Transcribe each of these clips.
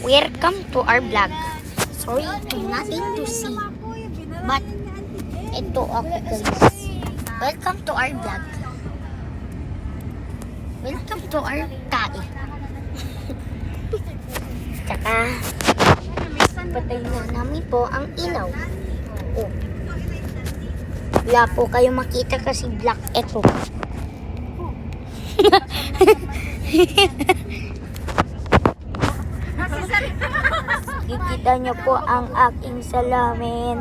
Welcome to our vlog. Sorry, nothing to see. But, ito ako guys. Welcome to our vlog. Welcome to our tae. Tsaka, patay na namin po ang ilaw. Oh. Wala po kayo makita kasi black ito. Kikita nyo po ang aking salamin.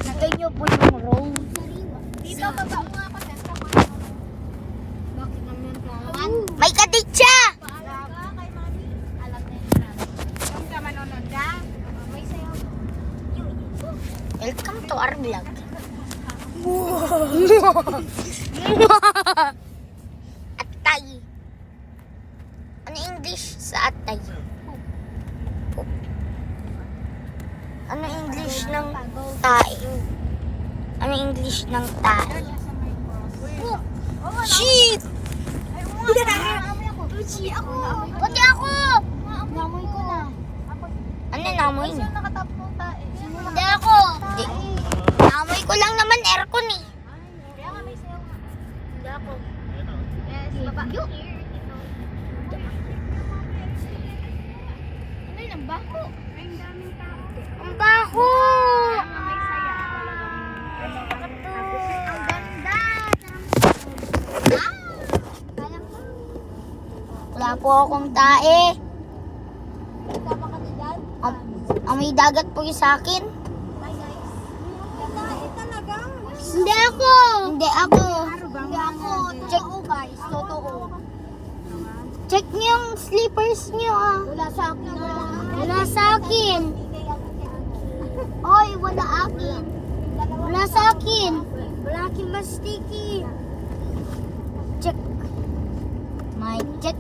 Kikita nyo po yung road. Dito, baba mo nga ako. Bakit naman ka? May kadit siya! Paalam ka kay mami. Alam na yun. Kung ka manonood ka, may sayo. Welcome to our vlog. Atay. Ano English sa atay? Ano English ng tae? Ano English ng tae? Shit! Pati ako! Namoy ko na. Ano namoy niyo? Nakatap mo tae. Hindi ako! Hindi. Namoy ko lang naman aircon eh. Kaya nga may sayo nga. Hindi ako. Yes, baba. Ano yun, ang bako? Ay, ang daming tao. Ang baho! Kaya nga may saya. Ang ganda! Alam ko. Wala po akong tae. Kasama ka na dyan? Amoy dagat po yung sa akin. Hi guys. Tae talaga. Hindi ako! Hindi ako. Hindi ako. Check. Totoo guys. Totoo. Check niyo yung slippers niyo ah. Wala sa akin. Wala sa akin. Oy, wala akin. Wala sa akin. Wala akin ba sticky? Check. May check.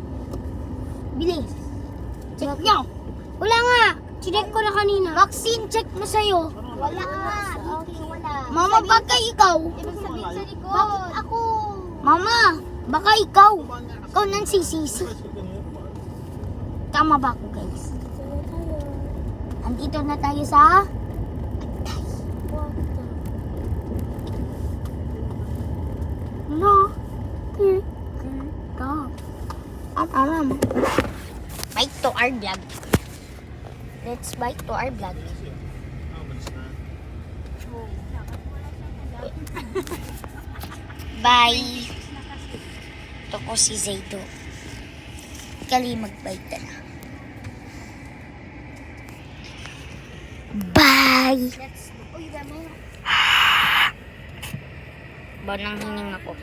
Bilis. Check niyo. Wala nga. Chinek ko na kanina. Vaccine check mo sa'yo. Wala nga. Okay, wala. Mama, baka ikaw. Ibig sabihin sa likod. Bakit ako? Mama, baka ikaw. Ikaw nang sisisi. Tama ba ako, guys? Andito na tayo sa... No. At alam. Bike to our vlog. Let's bike to our vlog. Bye. Ito ko si Zaydo. Kali mag-bike na. Bye. Uy, dami. Banang hining ako.